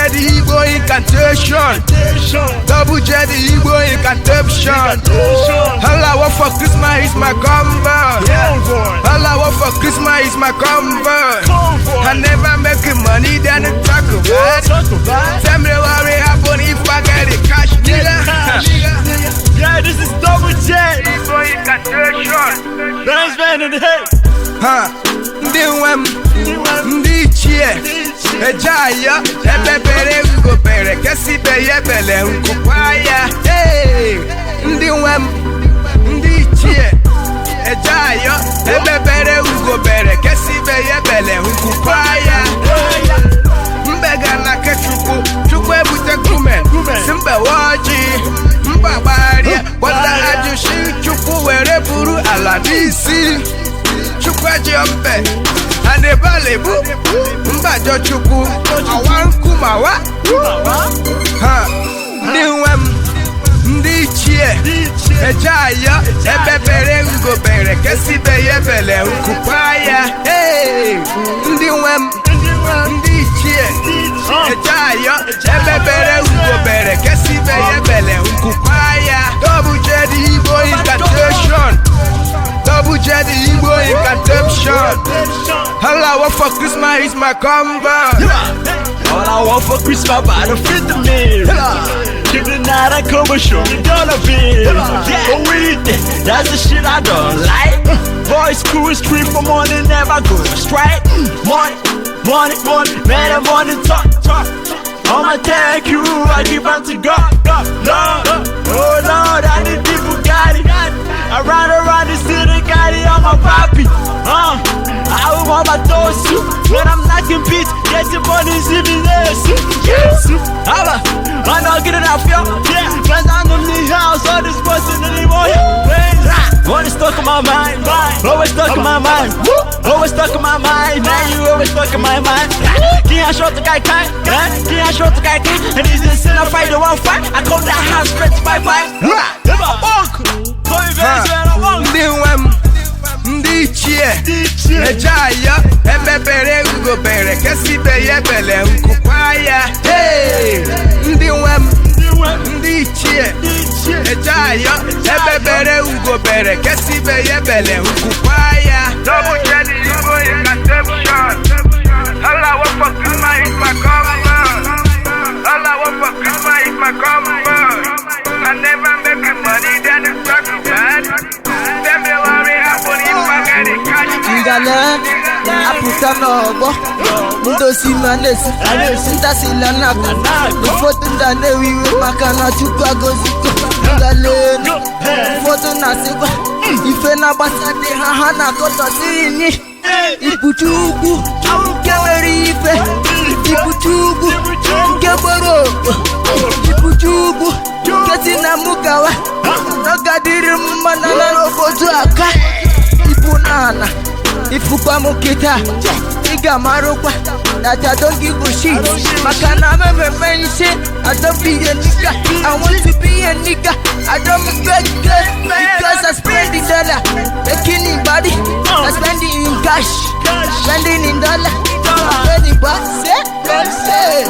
J the Igbo incantation. Double J the Igbo incantation. All I want for Christmas is my combo. All I want for Christmas is my combo. I never make money, then talk about it. Tell me what will happen if I get the cash, nigga. Yeah, this is Double J. Igbo incantation. Bands man in the head. Ndi chie Ejayo Ebebere ugo bere Kesi beye bele unkukwaya Ndi chie Ejayo Ebebere ugo bere Kesi beye bele unkukwaya Mbega na kechuku Chukwe bute kumen Simbe waji Mba baria Wata ajushi Chukwu were buru aladisi Chukwa jombe Ane balebu Mbajo chukwu Awanku mawa Ndi chie Ejayo Ebebere ugo bere Kesi beye bele ukupaya Ndi chie Ejayo Ebebere ugo bere Kesi beye bele ukupaya Double J the Igbo incantation. Double J the Igbo incantation. All I want for Christmas is my combo. All I want for Christmas by the 5th of May. Keep the night I come and show me dollar bill. But with it, that's the shit I don't like. Boys school street for money, never go straight. Money, man, I money talk. I'ma thank you, I give out to God. Lord, oh Lord, I need people got it. I ride around the city, got it on my poppy. I want my toes too. When I'm knocking beats, get your money's in the yes. I'm not getting out of yeah. Friends on the house, all this busting anymore. Money stuck in my mind, always stuck in my mind. Always stuck in my mind, man, you always stuck in my mind. Can't show the guy can't, can't show the guy can't. And he's just in a fight, the one fight. I come that house, stretch my fight. Ndi chie Ejayo Ebebere ugo bere Kesi beye bele unkukwaya Ndi chie Ejayo Ebebere ugo bere Kesi beye bele unkukwaya Double J the Igbo incantation. All I want for Christmas is my combo. All I want for Christmas is my combo. I never make money, then it's talk about it. Tell me what will happen if I get the cash. Ngale aputa nobo Ndosi manesi Ntasi lanaka Mfoto ndane wiwe makana chukwa goziko Ngale Mfoto nasikwa Ife na basade hahana koto sinyi Ipuchugu Keweri ife Ipuchugu Keboro Ipuchugu Kesi na mukawa Nogadiri mmanana robotu aka Ipunana Ifupa mukita Iga marukwa That I don't give a shit Makana me mention I don't be a nigga I want to be a nigga I don't beg because I spend the dollar Making in body I spend it in cash Spending in dollar Spending bucks Hey